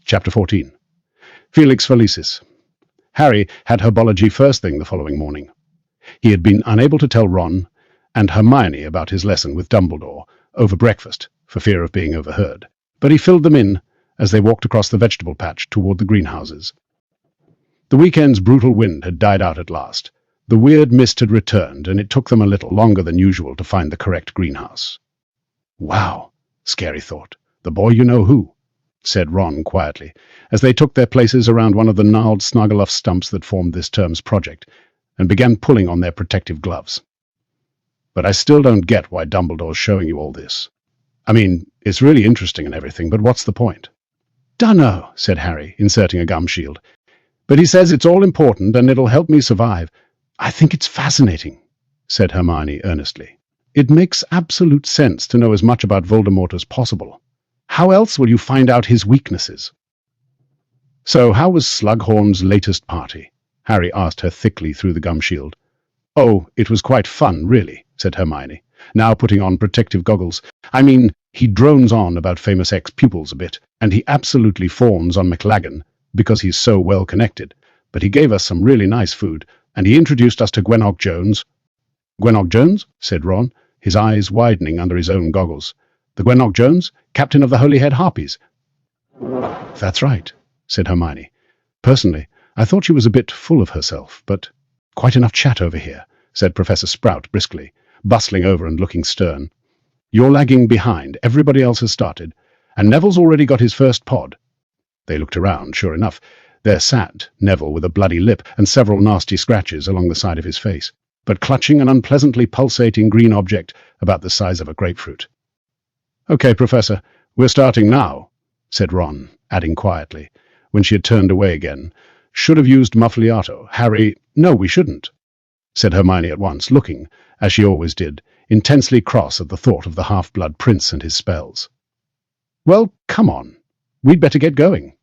Chapter 14. Felix Felicis. Harry had herbology first thing the following morning. He had been unable to tell Ron and Hermione about his lesson with Dumbledore over breakfast for fear of being overheard, but he filled them in as they walked across the vegetable patch toward the greenhouses. The weekend's brutal wind had died out at last. The weird mist had returned, and it took them a little longer than usual to find the correct greenhouse. "Wow," Scary thought. "The boy you know who," said Ron quietly, as they took their places around one of the gnarled Snuggluff stumps that formed this term's project, and began pulling on their protective gloves. "But I still don't get why Dumbledore's showing you all this. I mean, it's really interesting and everything, but what's the point?" "Dunno," said Harry, inserting a gum shield. "But he says it's all important and it'll help me survive." "I think it's fascinating," said Hermione earnestly. "It makes absolute sense to know as much about Voldemort as possible. How else will you find out his weaknesses?" "So how was Slughorn's latest party?" Harry asked her thickly through the gum shield. "Oh, it was quite fun, really," said Hermione, now putting on protective goggles. "I mean, he drones on about famous ex-pupils a bit, and he absolutely fawns on McLaggen because he's so well connected, but he gave us some really nice food, and he introduced us to Gwenog Jones." "Gwenog Jones?" said Ron, his eyes widening under his own goggles. "The Gwenog Jones, captain of the Holyhead Harpies." "That's right," said Hermione. "Personally, I thought she was a bit full of herself, but—" "Quite enough chat over here," said Professor Sprout briskly, bustling over and looking stern. "You're lagging behind, everybody else has started, and Neville's already got his first pod." They looked around, sure enough. There sat Neville with a bloody lip and several nasty scratches along the side of his face, but clutching an unpleasantly pulsating green object about the size of a grapefruit. "Okay, Professor, we're starting now," said Ron, adding quietly, when she had turned away again. "Should have used Muffliato. Harry—" "No, we shouldn't," said Hermione at once, looking, as she always did, intensely cross at the thought of the half-blood prince and his spells. "Well, come on. We'd better get going."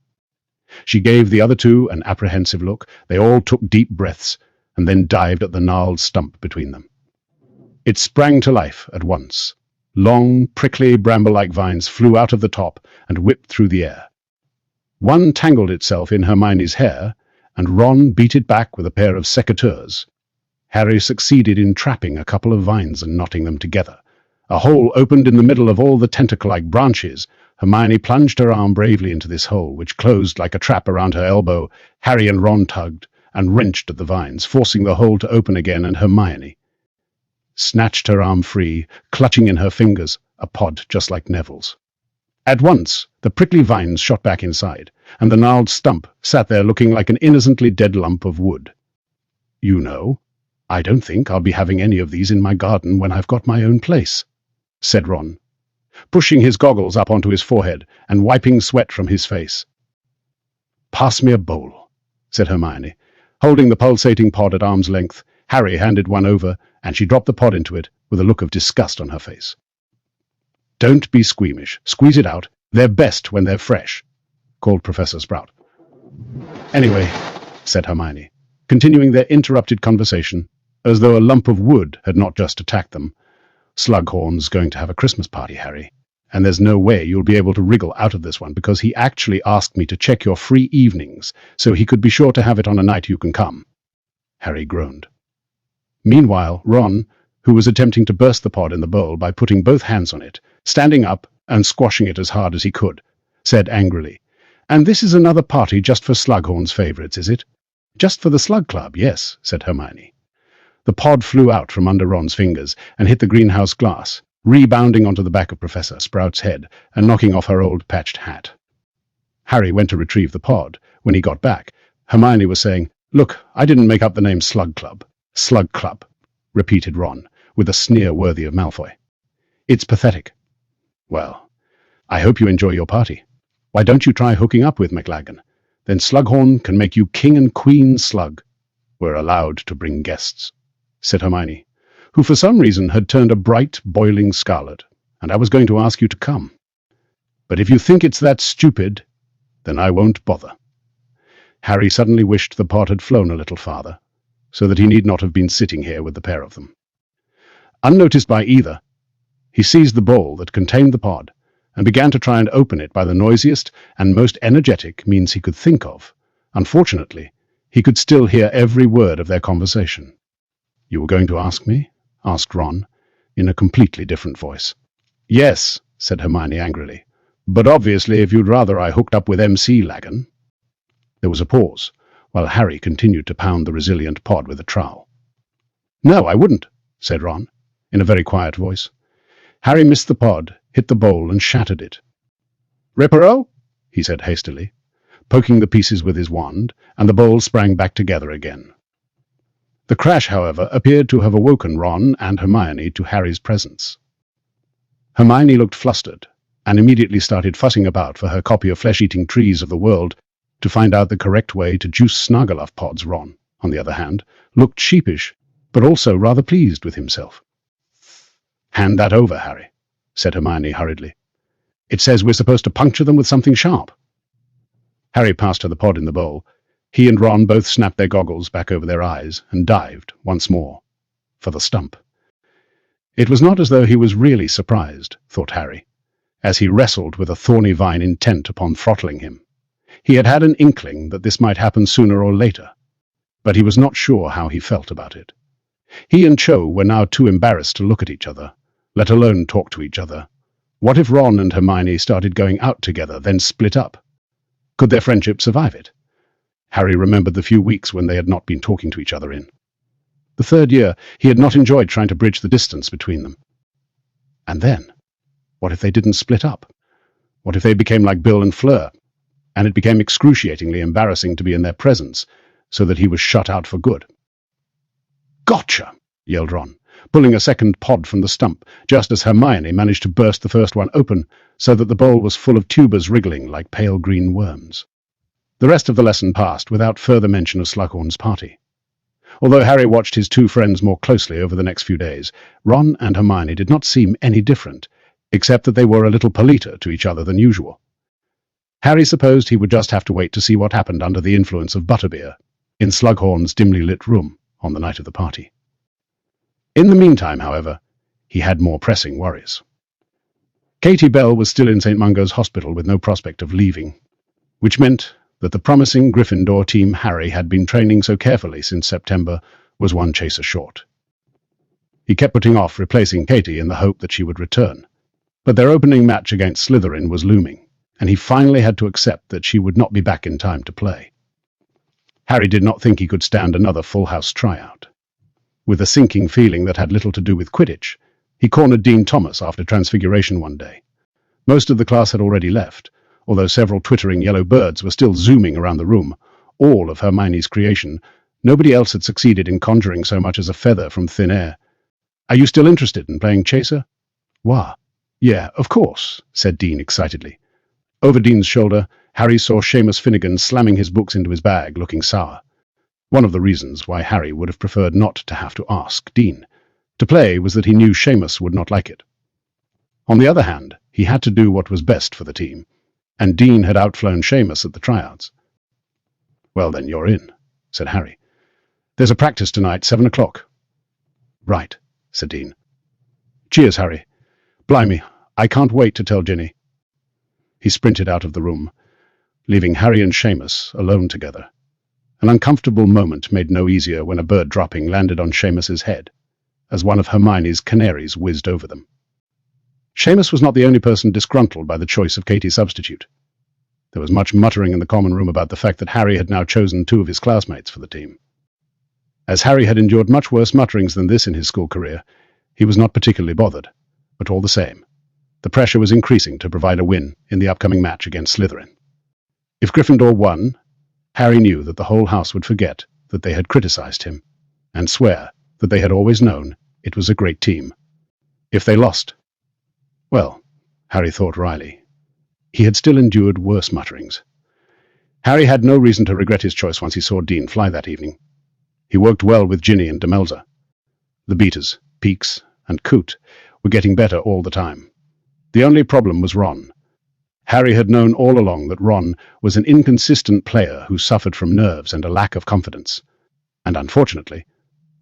She gave the other two an apprehensive look. They all took deep breaths, and then dived at the gnarled stump between them. It sprang to life at once. Long, prickly, bramble-like vines flew out of the top and whipped through the air. One tangled itself in Hermione's hair, and Ron beat it back with a pair of secateurs. Harry succeeded in trapping a couple of vines and knotting them together. A hole opened in the middle of all the tentacle-like branches. Hermione plunged her arm bravely into this hole, which closed like a trap around her elbow. Harry and Ron tugged and wrenched at the vines, forcing the hole to open again, and Hermione snatched her arm free, clutching in her fingers a pod just like Neville's. At once, the prickly vines shot back inside, and the gnarled stump sat there looking like an innocently dead lump of wood. "You know, I don't think I'll be having any of these in my garden when I've got my own place," said Ron, pushing his goggles up onto his forehead and wiping sweat from his face. "Pass me a bowl," said Hermione, holding the pulsating pod at arm's length. Harry handed one over, and she dropped the pod into it with a look of disgust on her face. "Don't be squeamish. Squeeze it out. They're best when they're fresh," called Professor Sprout. "Anyway," said Hermione, continuing their interrupted conversation, as though a lump of wood had not just attacked them. "Slughorn's going to have a Christmas party, Harry, and there's no way you'll be able to wriggle out of this one, because he actually asked me to check your free evenings, so he could be sure to have it on a night you can come." Harry groaned. Meanwhile, Ron, who was attempting to burst the pod in the bowl by putting both hands on it, standing up and squashing it as hard as he could, said angrily, "And this is another party just for Slughorn's favourites, is it?" "Just for the Slug Club, yes," said Hermione. The pod flew out from under Ron's fingers and hit the greenhouse glass, rebounding onto the back of Professor Sprout's head and knocking off her old patched hat. Harry went to retrieve the pod. When he got back, Hermione was saying, "Look, I didn't make up the name Slug Club." "Slug Club," repeated Ron, with a sneer worthy of Malfoy. "It's pathetic." "Well, I hope you enjoy your party. Why don't you try hooking up with McLaggen? Then Slughorn can make you king and queen slug." "We're allowed to bring guests," said Hermione, who for some reason had turned a bright, boiling scarlet, "and I was going to ask you to come. But if you think it's that stupid, then I won't bother." Harry suddenly wished the pod had flown a little farther, so that he need not have been sitting here with the pair of them. Unnoticed by either, he seized the bowl that contained the pod, and began to try and open it by the noisiest and most energetic means he could think of. Unfortunately, he could still hear every word of their conversation. "You were going to ask me?" asked Ron, in a completely different voice. "Yes," said Hermione angrily. "But obviously if you'd rather I hooked up with MC Lagan." There was a pause, while Harry continued to pound the resilient pod with a trowel. "No, I wouldn't," said Ron, in a very quiet voice. Harry missed the pod, hit the bowl, and shattered it. "Ripero?" he said hastily, poking the pieces with his wand, and the bowl sprang back together again. The crash, however, appeared to have awoken Ron and Hermione to Harry's presence. Hermione looked flustered, and immediately started fussing about for her copy of Flesh-Eating Trees of the World to find out the correct way to juice Snargaluff pods. Ron, on the other hand, looked sheepish, but also rather pleased with himself. "Hand that over, Harry," said Hermione hurriedly. "It says we're supposed to puncture them with something sharp." Harry passed her the pod in the bowl. He and Ron both snapped their goggles back over their eyes and dived, once more, for the stump. It was not as though he was really surprised, thought Harry, as he wrestled with a thorny vine intent upon throttling him. He had had an inkling that this might happen sooner or later, but he was not sure how he felt about it. He and Cho were now too embarrassed to look at each other, let alone talk to each other. What if Ron and Hermione started going out together, then split up? Could their friendship survive it? Harry remembered the few weeks when they had not been talking to each other in. The third year, he had not enjoyed trying to bridge the distance between them. And then, what if they didn't split up? What if they became like Bill and Fleur, and it became excruciatingly embarrassing to be in their presence, so that he was shut out for good? "Gotcha!" yelled Ron, pulling a second pod from the stump, just as Hermione managed to burst the first one open, so that the bowl was full of tubers wriggling like pale green worms. The rest of the lesson passed without further mention of Slughorn's party. Although Harry watched his two friends more closely over the next few days, Ron and Hermione did not seem any different, except that they were a little politer to each other than usual. Harry supposed he would just have to wait to see what happened under the influence of butterbeer in Slughorn's dimly lit room on the night of the party. In the meantime, however, he had more pressing worries. Katie Bell was still in St. Mungo's hospital with no prospect of leaving, which meant that the promising Gryffindor team Harry had been training so carefully since September was one chaser short. He kept putting off replacing Katie in the hope that she would return, but their opening match against Slytherin was looming, and he finally had to accept that she would not be back in time to play. Harry did not think he could stand another full-house tryout. With a sinking feeling that had little to do with Quidditch, he cornered Dean Thomas after Transfiguration one day. Most of the class had already left, although several twittering yellow birds were still zooming around the room, all of Hermione's creation. Nobody else had succeeded in conjuring so much as a feather from thin air. "Are you still interested in playing chaser?" "Wah, yeah, of course," said Dean excitedly. Over Dean's shoulder, Harry saw Seamus Finnegan slamming his books into his bag, looking sour. One of the reasons why Harry would have preferred not to have to ask Dean to play was that he knew Seamus would not like it. On the other hand, he had to do what was best for the team, and Dean had outflown Seamus at the tryouts. "Well then, you're in," said Harry. "There's a practice tonight, 7 o'clock. "Right," said Dean. "Cheers, Harry. Blimey, I can't wait to tell Ginny." He sprinted out of the room, leaving Harry and Seamus alone together. An uncomfortable moment made no easier when a bird dropping landed on Seamus's head, as one of Hermione's canaries whizzed over them. Seamus was not the only person disgruntled by the choice of Katie's substitute. There was much muttering in the common room about the fact that Harry had now chosen 2 of his classmates for the team. As Harry had endured much worse mutterings than this in his school career, he was not particularly bothered, but all the same, the pressure was increasing to provide a win in the upcoming match against Slytherin. If Gryffindor won, Harry knew that the whole house would forget that they had criticized him, and swear that they had always known it was a great team. If they lost, well, Harry thought wryly, he had still endured worse mutterings. Harry had no reason to regret his choice once he saw Dean fly that evening. He worked well with Ginny and Demelza. The beaters, Peaks, and Coot were getting better all the time. The only problem was Ron. Harry had known all along that Ron was an inconsistent player who suffered from nerves and a lack of confidence, and unfortunately,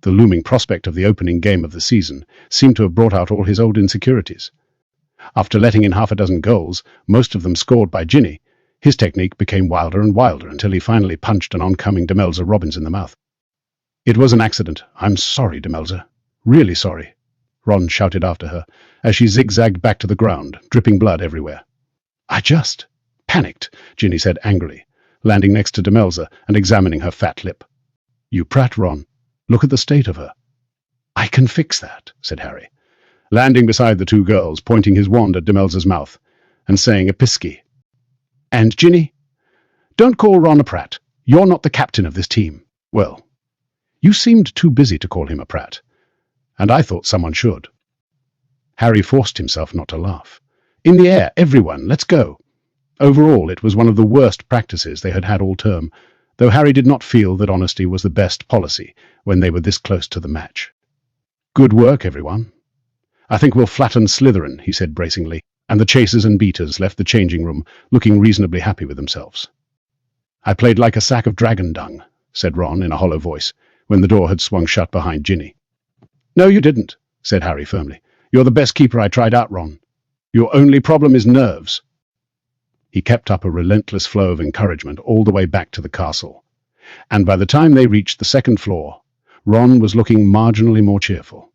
the looming prospect of the opening game of the season seemed to have brought out all his old insecurities. After letting in half a dozen goals, most of them scored by Ginny, his technique became wilder and wilder until he finally punched an oncoming Demelza Robbins in the mouth. "It was an accident. I'm sorry, Demelza. Really sorry," Ron shouted after her, as she zigzagged back to the ground, dripping blood everywhere. "I just panicked," Ginny said angrily, landing next to Demelza and examining her fat lip. "You prat, Ron. Look at the state of her." "I can fix that," said Harry, landing beside the two girls, pointing his wand at Demelza's mouth, and saying a pisky. "And Ginny, don't call Ron a prat. You're not the captain of this team." "Well, you seemed too busy to call him a prat, and I thought someone should." Harry forced himself not to laugh. "In the air, everyone, let's go." Overall, it was one of the worst practices they had had all term, though Harry did not feel that honesty was the best policy when they were this close to the match. "Good work, everyone. I think we'll flatten Slytherin," he said bracingly, and the chasers and beaters left the changing room, looking reasonably happy with themselves. "I played like a sack of dragon dung," said Ron in a hollow voice, when the door had swung shut behind Ginny. "No, you didn't," said Harry firmly. "You're the best keeper I tried out, Ron. Your only problem is nerves." He kept up a relentless flow of encouragement all the way back to the castle, and by the time they reached the second floor, Ron was looking marginally more cheerful.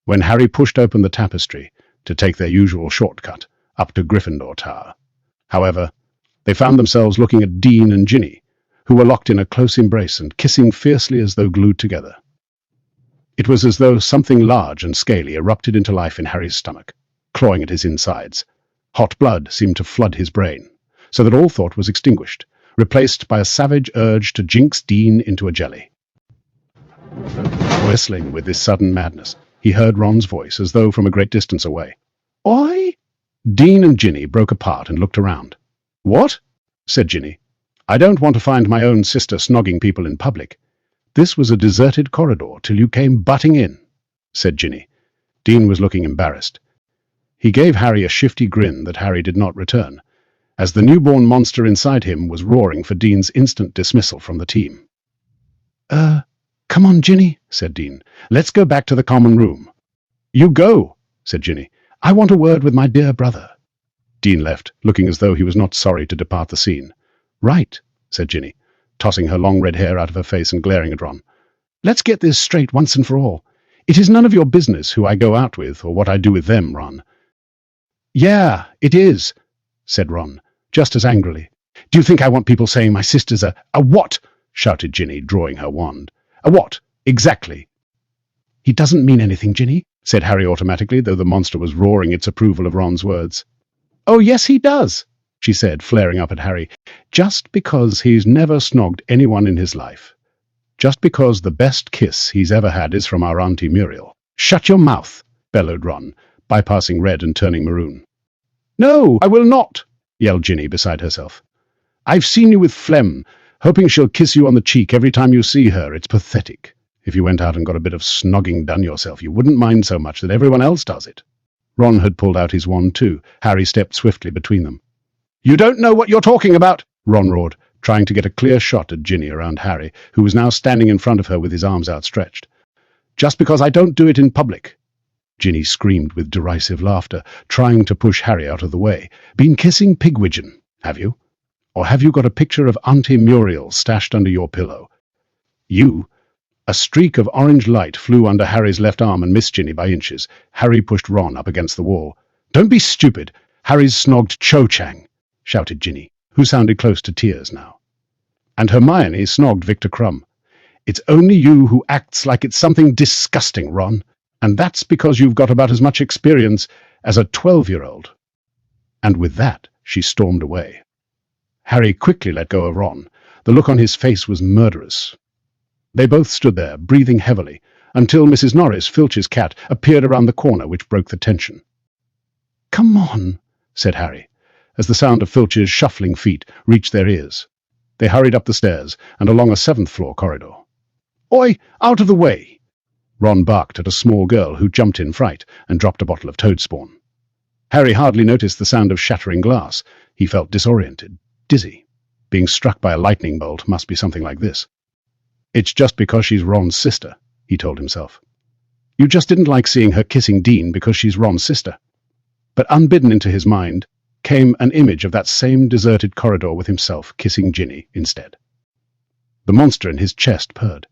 When Harry pushed open the tapestry to take their usual shortcut up to Gryffindor Tower, however, they found themselves looking at Dean and Ginny, who were locked in a close embrace and kissing fiercely as though glued together. It was as though something large and scaly erupted into life in Harry's stomach, clawing at his insides. Hot blood seemed to flood his brain, so that all thought was extinguished, replaced by a savage urge to jinx Dean into a jelly. Whistling with this sudden madness, he heard Ron's voice as though from a great distance away. "Oi?" Dean and Ginny broke apart and looked around. "What?" said Ginny. "I don't want to find my own sister snogging people in public. This was a deserted corridor till you came butting in," said Ginny. Dean was looking embarrassed. He gave Harry a shifty grin that Harry did not return, as the newborn monster inside him was roaring for Dean's instant dismissal from the team. Come on, Ginny," said Dean. "Let's go back to the common room." "You go," said Ginny. "I want a word with my dear brother." Dean left, looking as though he was not sorry to depart the scene. "Right," said Ginny, tossing her long red hair out of her face and glaring at Ron. "Let's get this straight once and for all. It is none of your business who I go out with or what I do with them, Ron." "Yeah, it is," said Ron, just as angrily. "Do you think I want people saying my sister's a what?" shouted Ginny, drawing her wand. "A what? Exactly." "He doesn't mean anything, Ginny," said Harry automatically, though the monster was roaring its approval of Ron's words. "Oh, yes, he does," she said, flaring up at Harry. "Just because he's never snogged anyone in his life. Just because the best kiss he's ever had is from our Auntie Muriel." "Shut your mouth," bellowed Ron, bypassing red and turning maroon. "No, I will not," yelled Ginny beside herself. "I've seen you with Flem, hoping she'll kiss you on the cheek every time you see her. It's pathetic. If you went out and got a bit of snogging done yourself, you wouldn't mind so much that everyone else does it." Ron had pulled out his wand too. Harry stepped swiftly between them. "You don't know what you're talking about," Ron roared, trying to get a clear shot at Ginny around Harry, who was now standing in front of her with his arms outstretched. "Just because I don't do it in public." Ginny screamed with derisive laughter, trying to push Harry out of the way. "Been kissing Pigwidgeon, have you? Or have you got a picture of Auntie Muriel stashed under your pillow?" "You?" A streak of orange light flew under Harry's left arm and missed Ginny by inches. Harry pushed Ron up against the wall. "Don't be stupid. Harry's snogged Cho Chang," shouted Ginny, who sounded close to tears now. "And Hermione snogged Victor Crumb. It's only you who acts like it's something disgusting, Ron. And that's because you've got about as much experience as a 12-year-old. And with that, she stormed away. Harry quickly let go of Ron. The look on his face was murderous. They both stood there, breathing heavily, until Mrs. Norris, Filch's cat, appeared around the corner, which broke the tension. "Come on," said Harry, as the sound of Filch's shuffling feet reached their ears. They hurried up the stairs and along a seventh-floor corridor. "Oi, out of the way!" Ron barked at a small girl who jumped in fright and dropped a bottle of toad spawn. Harry hardly noticed the sound of shattering glass. He felt disoriented, dizzy. Being struck by a lightning bolt must be something like this. "It's just because she's Ron's sister," he told himself. "You just didn't like seeing her kissing Dean because she's Ron's sister." But unbidden into his mind came an image of that same deserted corridor with himself kissing Ginny instead. The monster in his chest purred.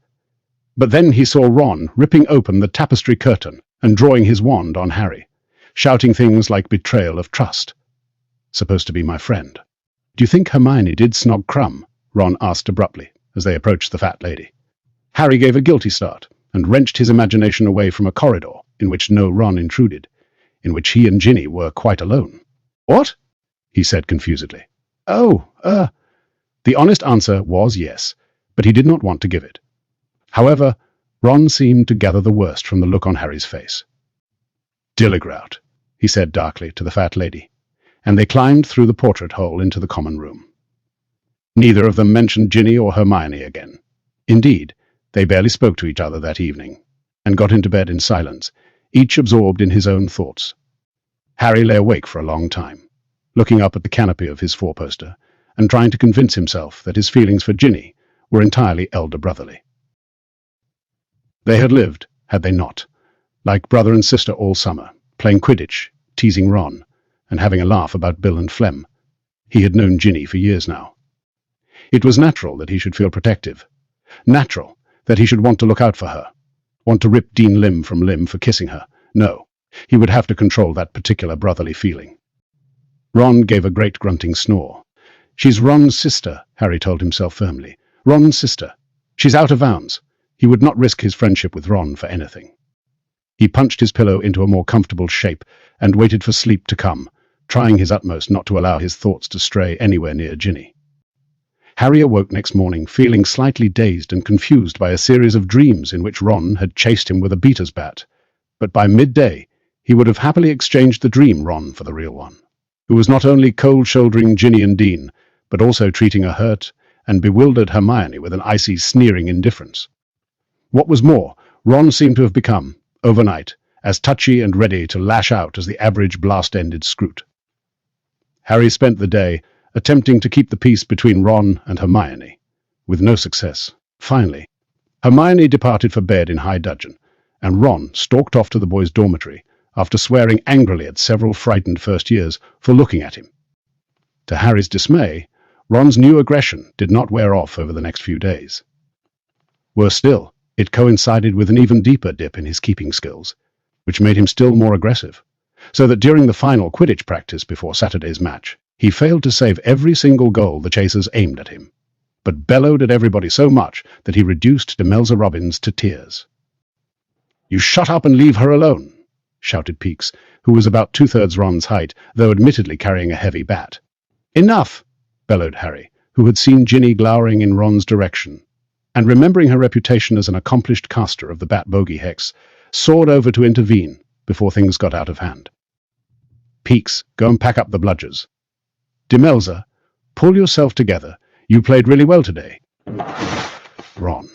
But then he saw Ron ripping open the tapestry curtain and drawing his wand on Harry, shouting things like betrayal of trust. Supposed to be my friend. Do you think Hermione did snog Crumb? Ron asked abruptly as they approached the fat lady. Harry gave a guilty start and wrenched his imagination away from a corridor in which no Ron intruded, in which he and Ginny were quite alone. What? He said confusedly. Oh, The honest answer was yes, but he did not want to give it. However, Ron seemed to gather the worst from the look on Harry's face. Dilligrout, he said darkly to the fat lady, and they climbed through the portrait hole into the common room. Neither of them mentioned Ginny or Hermione again. Indeed, they barely spoke to each other that evening, and got into bed in silence, each absorbed in his own thoughts. Harry lay awake for a long time, looking up at the canopy of his four-poster, and trying to convince himself that his feelings for Ginny were entirely elder brotherly. They had lived, had they not, like brother and sister all summer, playing Quidditch, teasing Ron, and having a laugh about Bill and Flem. He had known Ginny for years now. It was natural that he should feel protective. Natural that he should want to look out for her, want to rip Dean limb from limb for kissing her. No, he would have to control that particular brotherly feeling. Ron gave a great grunting snore. She's Ron's sister, Harry told himself firmly. Ron's sister. She's out of bounds. He would not risk his friendship with Ron for anything. He punched his pillow into a more comfortable shape and waited for sleep to come, trying his utmost not to allow his thoughts to stray anywhere near Ginny. Harry awoke next morning feeling slightly dazed and confused by a series of dreams in which Ron had chased him with a beater's bat, but by midday he would have happily exchanged the dream Ron for the real one, who was not only cold-shouldering Ginny and Dean, but also treating a hurt and bewildered Hermione with an icy, sneering indifference. What was more, Ron seemed to have become, overnight, as touchy and ready to lash out as the average blast-ended Scroot. Harry spent the day attempting to keep the peace between Ron and Hermione, with no success. Finally, Hermione departed for bed in high dudgeon, and Ron stalked off to the boys' dormitory after swearing angrily at several frightened first-years for looking at him. To Harry's dismay, Ron's new aggression did not wear off over the next few days. Worse still, it coincided with an even deeper dip in his keeping skills, which made him still more aggressive, so that during the final Quidditch practice before Saturday's match, he failed to save every single goal the chasers aimed at him, but bellowed at everybody so much that he reduced Demelza Robbins to tears. "You shut up and leave her alone," shouted Peakes, who was about two-thirds Ron's height, though admittedly carrying a heavy bat. "Enough!" bellowed Harry, who had seen Ginny glowering in Ron's direction, and remembering her reputation as an accomplished caster of the bat bogey hex, soared over to intervene before things got out of hand. "Peakes, go and pack up the bludgers. Demelza, pull yourself together. You played really well today." Ron.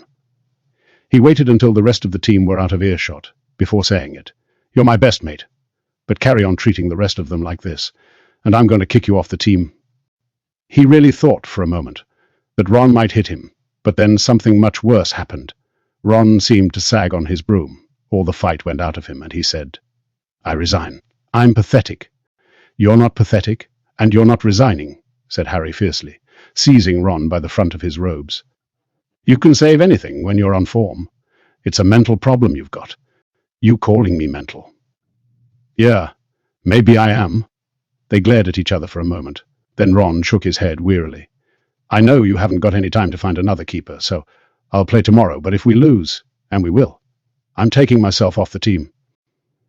He waited until the rest of the team were out of earshot before saying it. "You're my best mate, but carry on treating the rest of them like this, and I'm going to kick you off the team." He really thought for a moment that Ron might hit him, but then something much worse happened. Ron seemed to sag on his broom. All the fight went out of him, and he said, "I resign. I'm pathetic." "You're not pathetic, and you're not resigning," said Harry fiercely, seizing Ron by the front of his robes. "You can save anything when you're on form. It's a mental problem you've got. You calling me mental." "Yeah, maybe I am." They glared at each other for a moment. Then Ron shook his head wearily. "I know you haven't got any time to find another keeper, so I'll play tomorrow, but if we lose, and we will, I'm taking myself off the team."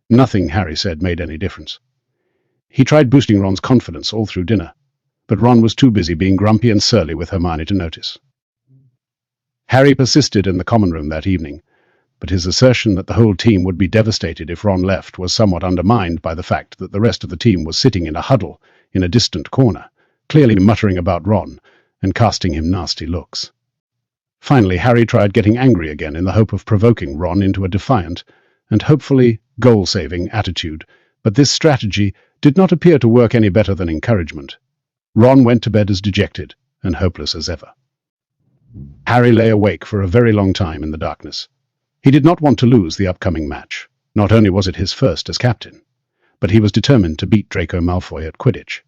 Nothing, Harry said, made any difference. He tried boosting Ron's confidence all through dinner, but Ron was too busy being grumpy and surly with Hermione to notice. Harry persisted in the common room that evening, but his assertion that the whole team would be devastated if Ron left was somewhat undermined by the fact that the rest of the team was sitting in a huddle in a distant corner, clearly muttering about Ron and casting him nasty looks. Finally, Harry tried getting angry again in the hope of provoking Ron into a defiant and hopefully goal-saving attitude, but this strategy did not appear to work any better than encouragement. Ron went to bed as dejected and hopeless as ever. Harry lay awake for a very long time in the darkness. He did not want to lose the upcoming match. Not only was it his first as captain, but he was determined to beat Draco Malfoy at Quidditch,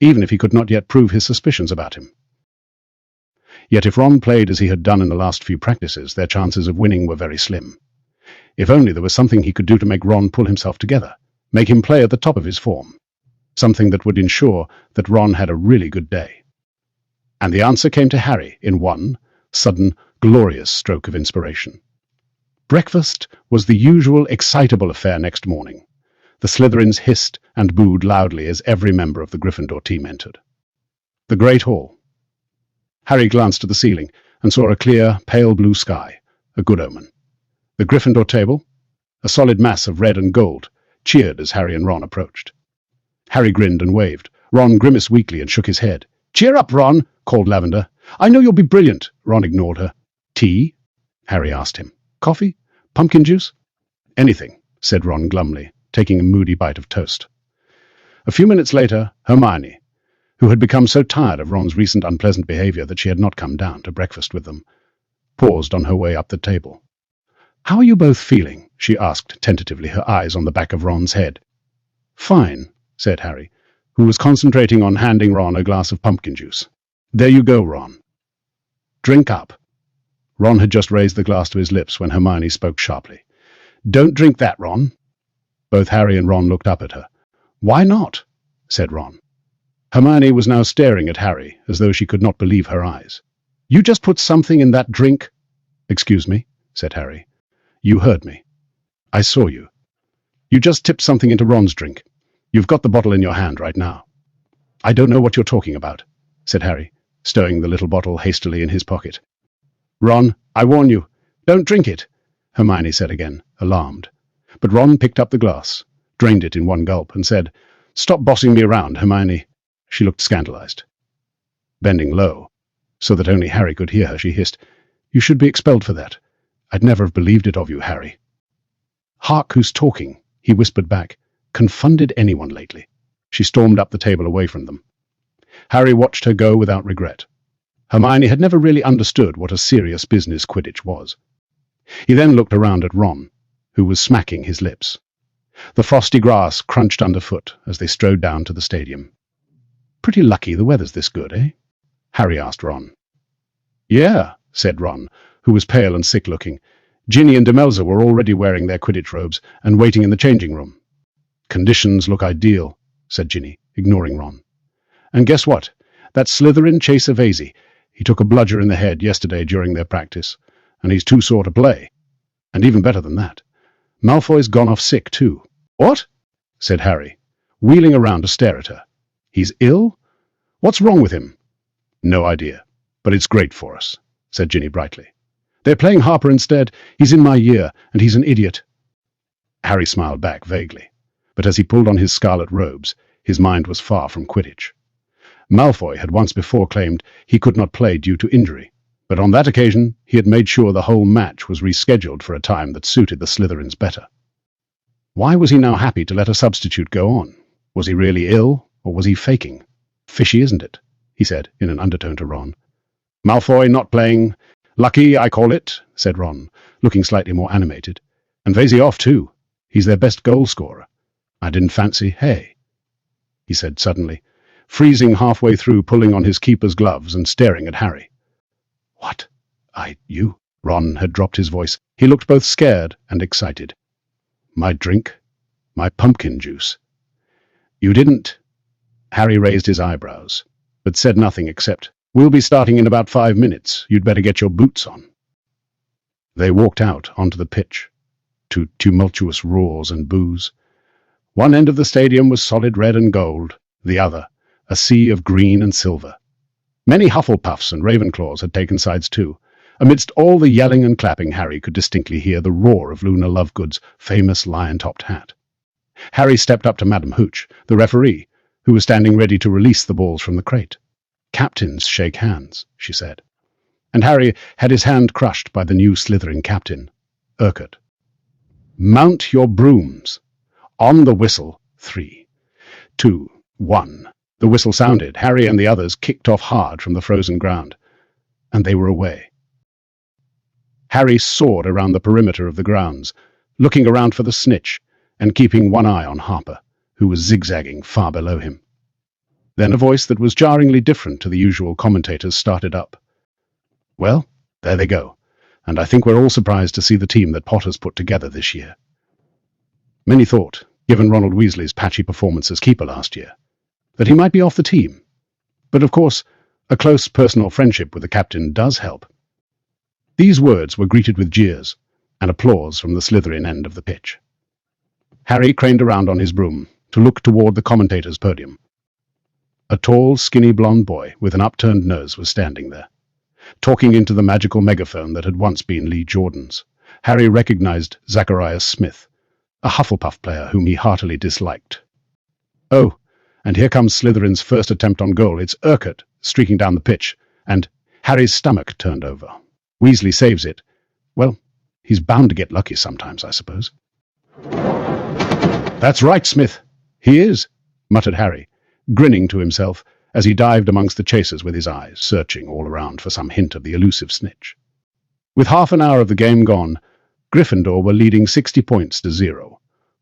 even if he could not yet prove his suspicions about him. Yet if Ron played as he had done in the last few practices, their chances of winning were very slim. If only there was something he could do to make Ron pull himself together, make him play at the top of his form. Something that would ensure that Ron had a really good day. And the answer came to Harry in one sudden, glorious stroke of inspiration. Breakfast was the usual excitable affair next morning. The Slytherins hissed and booed loudly as every member of the Gryffindor team entered. The Great Hall. Harry glanced at the ceiling and saw a clear, pale blue sky, a good omen. The Gryffindor table, a solid mass of red and gold, cheered as Harry and Ron approached. Harry grinned and waved. Ron grimaced weakly and shook his head. "Cheer up, Ron," called Lavender. "I know you'll be brilliant." Ron ignored her. "Tea?" Harry asked him. "Coffee? Pumpkin juice?" "Anything," said Ron glumly, taking a moody bite of toast. A few minutes later, Hermione, who had become so tired of Ron's recent unpleasant behavior that she had not come down to breakfast with them, paused on her way up the table. "How are you both feeling?" she asked tentatively, her eyes on the back of Ron's head. "Fine," said Harry, who was concentrating on handing Ron a glass of pumpkin juice. "There you go, Ron. Drink up." Ron had just raised the glass to his lips when Hermione spoke sharply. "Don't drink that, Ron." Both Harry and Ron looked up at her. "Why not?" said Ron. Hermione was now staring at Harry as though she could not believe her eyes. "You just put something in that drink?" "Excuse me," said Harry. "You heard me. I saw you. You just tipped something into Ron's drink. You've got the bottle in your hand right now." "I don't know what you're talking about," said Harry, stowing the little bottle hastily in his pocket. "Ron, I warn you, don't drink it," Hermione said again, alarmed. But Ron picked up the glass, drained it in one gulp, and said, "Stop bossing me around, Hermione." She looked scandalized. Bending low, so that only Harry could hear her, she hissed, "You should be expelled for that. I'd never have believed it of you, Harry." "Hark, who's talking," he whispered back. "Confounded anyone lately." She stormed up the table away from them. Harry watched her go without regret. Hermione had never really understood what a serious business Quidditch was. He then looked around at Ron, who was smacking his lips. The frosty grass crunched underfoot as they strode down to the stadium. "Pretty lucky the weather's this good, eh?" Harry asked Ron. "Yeah," said Ron, who was pale and sick-looking. Ginny and Demelza were already wearing their Quidditch robes and waiting in the changing room. "Conditions look ideal," said Ginny, ignoring Ron. "And guess what? That Slytherin Chaser Vasey, he took a bludger in the head yesterday during their practice, and he's too sore to play. And even better than that, Malfoy's gone off sick too." "What?" said Harry, wheeling around to stare at her. "He's ill? What's wrong with him?" "No idea, but it's great for us," said Ginny brightly. "They're playing Harper instead. He's in my year, and he's an idiot." Harry smiled back vaguely, but as he pulled on his scarlet robes, his mind was far from Quidditch. Malfoy had once before claimed he could not play due to injury, but on that occasion he had made sure the whole match was rescheduled for a time that suited the Slytherins better. Why was he now happy to let a substitute go on? Was he really ill, or was he faking? "Fishy, isn't it?" he said in an undertone to Ron. "Malfoy not playing. Lucky, I call it," said Ron, looking slightly more animated. "And Vasey off too. He's their best goal scorer. I didn't fancy, hey," he said suddenly, freezing halfway through pulling on his keeper's gloves and staring at Harry. "What? You?" Ron had dropped his voice. He looked both scared and excited. "My drink? My pumpkin juice?" "You didn't?" Harry raised his eyebrows, but said nothing except, "We'll be starting in about 5 minutes. You'd better get your boots on." They walked out onto the pitch, to tumultuous roars and boos. One end of the stadium was solid red and gold, the other, a sea of green and silver. Many Hufflepuffs and Ravenclaws had taken sides too. Amidst all the yelling and clapping, Harry could distinctly hear the roar of Luna Lovegood's famous lion-topped hat. Harry stepped up to Madam Hooch, the referee, who was standing ready to release the balls from the crate. "Captains shake hands," she said. And Harry had his hand crushed by the new Slytherin captain, Urquhart. "Mount your brooms. On the whistle. 3, 2, 1. The whistle sounded. Harry and the others kicked off hard from the frozen ground, and they were away. Harry soared around the perimeter of the grounds, looking around for the snitch and keeping one eye on Harper, who was zigzagging far below him. Then a voice that was jarringly different to the usual commentators started up. "Well, there they go, and I think we're all surprised to see the team that Potter's put together this year." Many thought, given Ronald Weasley's patchy performance as keeper last year, that he might be off the team. But of course, a close personal friendship with the captain does help. These words were greeted with jeers and applause from the Slytherin end of the pitch. Harry craned around on his broom to look toward the commentator's podium. A tall, skinny blonde boy with an upturned nose was standing there, talking into the magical megaphone that had once been Lee Jordan's. Harry recognized Zacharias Smith, a Hufflepuff player whom he heartily disliked. "Oh, and here comes Slytherin's first attempt on goal. It's Urquhart streaking down the pitch, and Harry's stomach turned over. Weasley saves it. Well, he's bound to get lucky sometimes, I suppose." "That's right, Smith. He is," muttered Harry, grinning to himself as he dived amongst the chasers with his eyes, searching all around for some hint of the elusive snitch. With half an hour of the game gone, Gryffindor were leading 60 points to 0,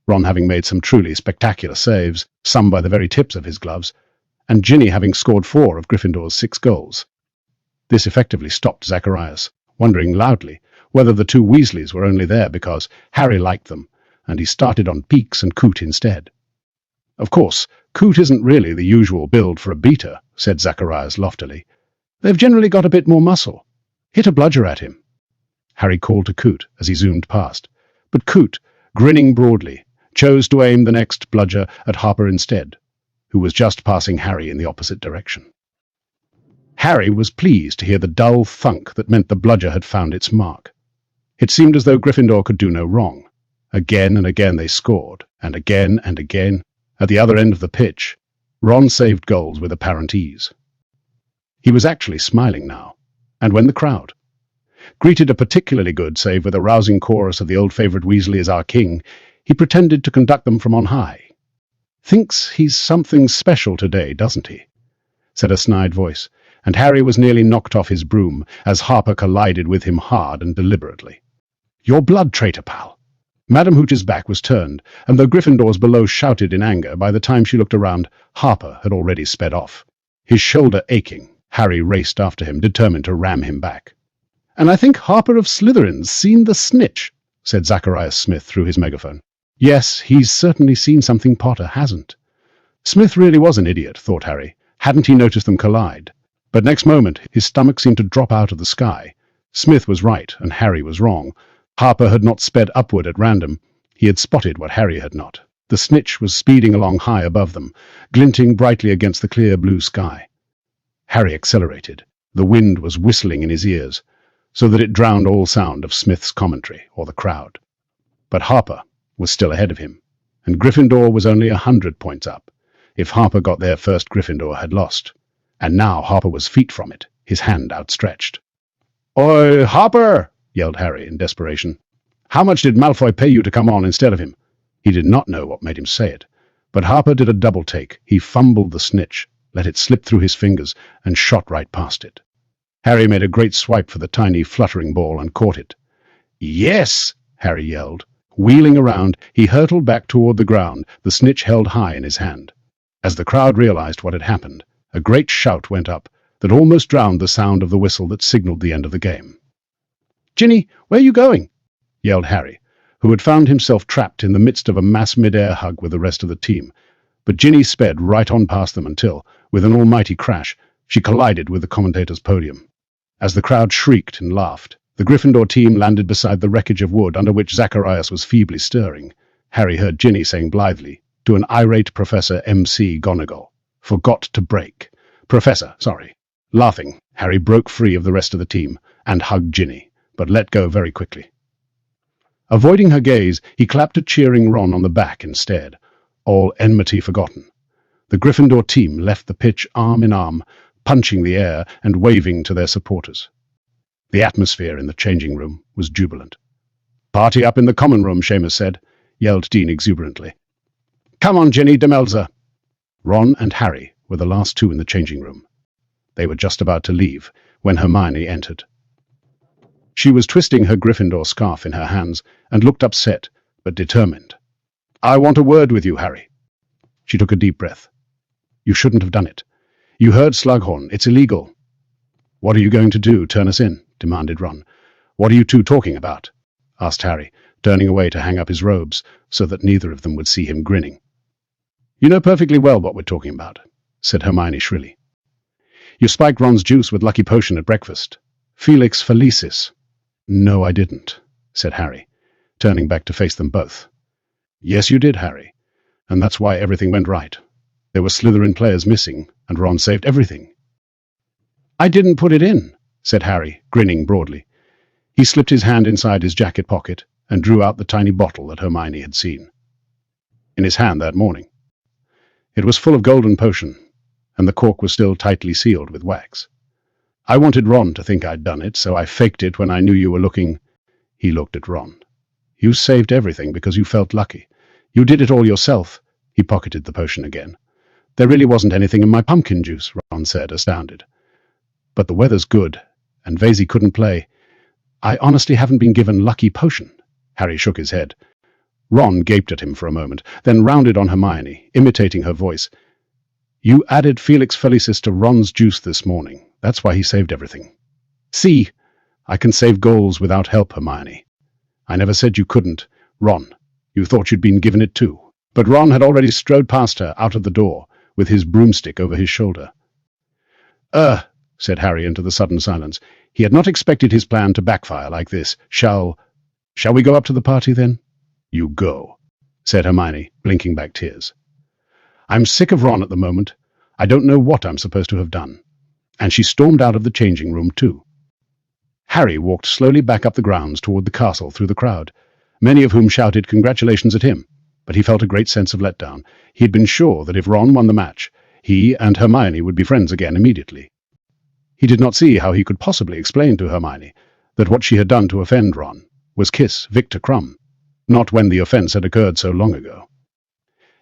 Ron having made some truly spectacular saves, some by the very tips of his gloves, and Ginny having scored 4 of Gryffindor's 6 goals. This effectively stopped Zacharias, wondering loudly whether the two Weasleys were only there because Harry liked them, and he started on Peaks and Coot instead. "Of course, Coot isn't really the usual build for a beater," said Zacharias loftily. "They've generally got a bit more muscle. Hit a bludger at him." Harry called to Coot as he zoomed past, but Coot, grinning broadly, chose to aim the next bludger at Harper instead, who was just passing Harry in the opposite direction. Harry was pleased to hear the dull thunk that meant the bludger had found its mark. It seemed as though Gryffindor could do no wrong. Again and again they scored, and again and again. At the other end of the pitch, Ron saved goals with apparent ease. He was actually smiling now, and when the crowd greeted a particularly good save with a rousing chorus of the old favourite Weasley is our king, he pretended to conduct them from on high. "Thinks he's something special today, doesn't he?" said a snide voice, and Harry was nearly knocked off his broom as Harper collided with him hard and deliberately. "Your blood traitor, pal." Madam Hooch's back was turned, and though Gryffindors below shouted in anger, by the time she looked around, Harper had already sped off. His shoulder aching, Harry raced after him, determined to ram him back. "And I think Harper of Slytherin's seen the snitch," said Zacharias Smith through his megaphone. "Yes, he's certainly seen something Potter hasn't." Smith really was an idiot, thought Harry. Hadn't he noticed them collide? But next moment, his stomach seemed to drop out of the sky. Smith was right, and Harry was wrong. Harper had not sped upward at random. He had spotted what Harry had not. The snitch was speeding along high above them, glinting brightly against the clear blue sky. Harry accelerated. The wind was whistling in his ears, so that it drowned all sound of Smith's commentary or the crowd. But Harper was still ahead of him, and Gryffindor was only 100 points up. If Harper got there first, Gryffindor had lost. And now Harper was feet from it, his hand outstretched. "Oi, Harper!" yelled Harry in desperation. "How much did Malfoy pay you to come on instead of him?" He did not know what made him say it, but Harper did a double take. He fumbled the snitch, let it slip through his fingers, and shot right past it. Harry made a great swipe for the tiny, fluttering ball and caught it. "Yes!" Harry yelled. Wheeling around, he hurtled back toward the ground, the snitch held high in his hand. As the crowd realized what had happened, a great shout went up that almost drowned the sound of the whistle that signaled the end of the game. "Ginny, where are you going?" yelled Harry, who had found himself trapped in the midst of a mass mid-air hug with the rest of the team. But Ginny sped right on past them until, with an almighty crash, she collided with the commentator's podium. As the crowd shrieked and laughed, the Gryffindor team landed beside the wreckage of wood under which Zacharias was feebly stirring. Harry heard Ginny saying blithely to an irate Professor M.C. Gonagall, "Forgot to break." "Professor, sorry." Laughing, Harry broke free of the rest of the team and hugged Ginny, but let go very quickly. Avoiding her gaze, he clapped a cheering Ron on the back instead, all enmity forgotten. The Gryffindor team left the pitch arm in arm, punching the air and waving to their supporters. The atmosphere in the changing room was jubilant. "Party up in the common room," Seamus said, yelled Dean exuberantly. "Come on, Ginny, Demelza." Ron and Harry were the last two in the changing room. They were just about to leave when Hermione entered. She was twisting her Gryffindor scarf in her hands and looked upset but determined. "I want a word with you, Harry." She took a deep breath. "You shouldn't have done it. You heard Slughorn. It's illegal." "What are you going to do, turn us in?" demanded Ron. "What are you two talking about?" asked Harry, turning away to hang up his robes so that neither of them would see him grinning. "You know perfectly well what we're talking about," said Hermione shrilly. "You spiked Ron's juice with lucky potion at breakfast. Felix Felicis." "No, I didn't," said Harry, turning back to face them both. "Yes, you did, Harry, and that's why everything went right. There were Slytherin players missing, and Ron saved everything." "I didn't put it in," said Harry, grinning broadly. He slipped his hand inside his jacket pocket and drew out the tiny bottle that Hermione had seen in his hand that morning. It was full of golden potion, and the cork was still tightly sealed with wax. "I wanted Ron to think I'd done it, so I faked it when I knew you were looking." He looked at Ron. "You saved everything because you felt lucky. You did it all yourself." He pocketed the potion again. "There really wasn't anything in my pumpkin juice," Ron said, astounded. "But the weather's good, and Vasey couldn't play. I honestly haven't been given lucky potion." Harry shook his head. Ron gaped at him for a moment, then rounded on Hermione, imitating her voice. "You added Felix Felicis to Ron's juice this morning. That's why he saved everything." "See, I can save goals without help, Hermione." "I never said you couldn't. Ron, you thought you'd been given it too." But Ron had already strode past her out of the door, with his broomstick over his shoulder. Said Harry into the sudden silence. He had not expected his plan to backfire like this. Shall we go up to the party, then?" "You go," said Hermione, blinking back tears. "I'm sick of Ron at the moment. I don't know what I'm supposed to have done." And she stormed out of the changing room, too. Harry walked slowly back up the grounds toward the castle through the crowd, many of whom shouted congratulations at him, but he felt a great sense of letdown. He had been sure that if Ron won the match, he and Hermione would be friends again immediately. He did not see how he could possibly explain to Hermione that what she had done to offend Ron was kiss Victor Crumb, not when the offense had occurred so long ago.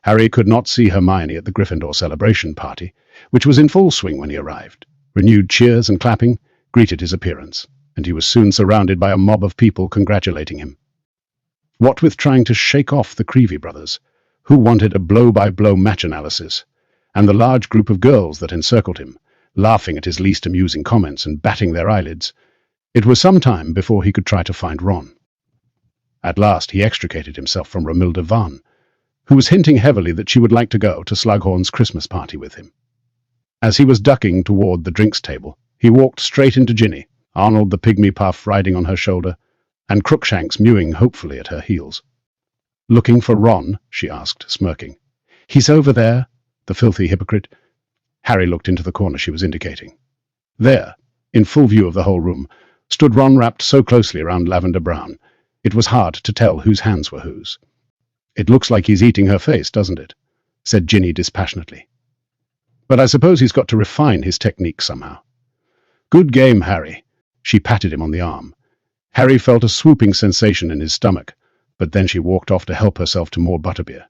Harry could not see Hermione at the Gryffindor celebration party, which was in full swing when he arrived. Renewed cheers and clapping greeted his appearance, and he was soon surrounded by a mob of people congratulating him. What with trying to shake off the Creevy brothers, who wanted a blow-by-blow match analysis, and the large group of girls that encircled him, laughing at his least amusing comments and batting their eyelids, it was some time before he could try to find Ron. At last he extricated himself from Romilda Vaughn, who was hinting heavily that she would like to go to Slughorn's Christmas party with him. As he was ducking toward the drinks table, he walked straight into Ginny, Arnold the pygmy puff riding on her shoulder, and Crookshanks mewing hopefully at her heels. "Looking for Ron?" she asked, smirking. "He's over there, the filthy hypocrite." Harry looked into the corner she was indicating. There, in full view of the whole room, stood Ron wrapped so closely around Lavender Brown, it was hard to tell whose hands were whose. "It looks like he's eating her face, doesn't it?" said Ginny dispassionately. "But I suppose he's got to refine his technique somehow." "Good game, Harry." She patted him on the arm. Harry felt a swooping sensation in his stomach, but then she walked off to help herself to more butterbeer.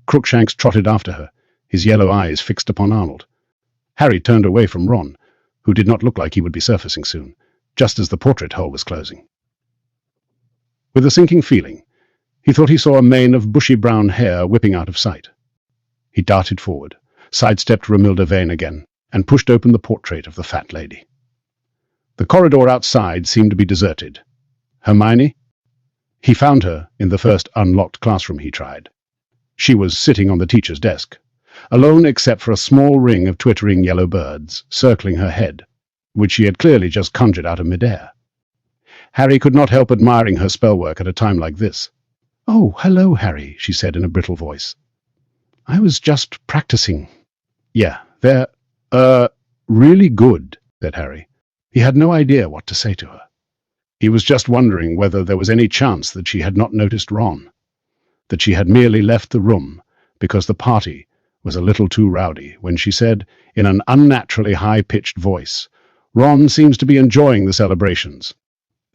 Crookshanks trotted after her, his yellow eyes fixed upon Arnold. Harry turned away from Ron, who did not look like he would be surfacing soon, just as the portrait hole was closing. With a sinking feeling, he thought he saw a mane of bushy brown hair whipping out of sight. He darted forward, sidestepped Romilda Vane again, and pushed open the portrait of the fat lady. The corridor outside seemed to be deserted. Hermione? He found her in the first unlocked classroom he tried. She was sitting on the teacher's desk, alone except for a small ring of twittering yellow birds circling her head, which she had clearly just conjured out of midair. Harry could not help admiring her spellwork at a time like this. "Oh, hello, Harry," she said in a brittle voice. "I was just practicing." "Yeah, they're, really good," said Harry. He had no idea what to say to her. He was just wondering whether there was any chance that she had not noticed Ron, that she had merely left the room because the party was a little too rowdy when she said, in an unnaturally high-pitched voice, "Ron seems to be enjoying the celebrations."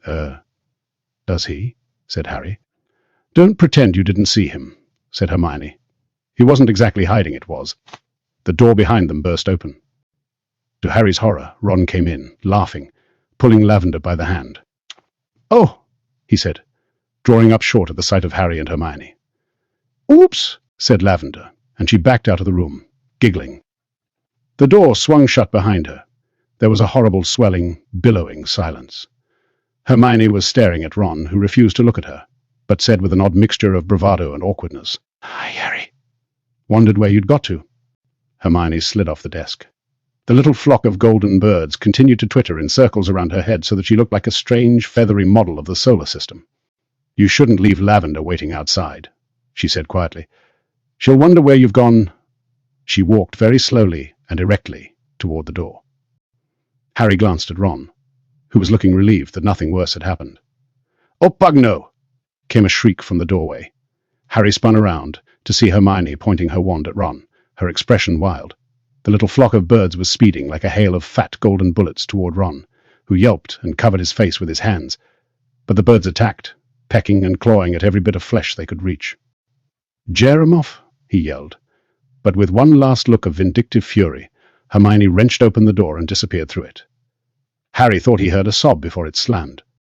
Does he?" said Harry. "Don't pretend you didn't see him," said Hermione. "He wasn't exactly hiding, it was." The door behind them burst open. To Harry's horror, Ron came in, laughing, pulling Lavender by the hand. "Oh," he said, drawing up short at the sight of Harry and Hermione. "Oops," said Lavender, and she backed out of the room, giggling. The door swung shut behind her. There was a horrible, swelling, billowing silence. Hermione was staring at Ron, who refused to look at her, but said with an odd mixture of bravado and awkwardness, "Hi, Harry." "Wondered where you'd got to." Hermione slid off the desk. The little flock of golden birds continued to twitter in circles around her head so that she looked like a strange, feathery model of the solar system. "You shouldn't leave Lavender waiting outside," she said quietly. "She'll wonder where you've gone." She walked very slowly and erectly toward the door. Harry glanced at Ron, who was looking relieved that nothing worse had happened. "Oh, Pugno!" came a shriek from the doorway. Harry spun around to see Hermione pointing her wand at Ron, her expression wild. The little flock of birds was speeding like a hail of fat golden bullets toward Ron, who yelped and covered his face with his hands. But the birds attacked, pecking and clawing at every bit of flesh they could reach. "Jeremoth!" he yelled. But with one last look of vindictive fury, Hermione wrenched open the door and disappeared through it. Harry thought he heard a sob before it slammed.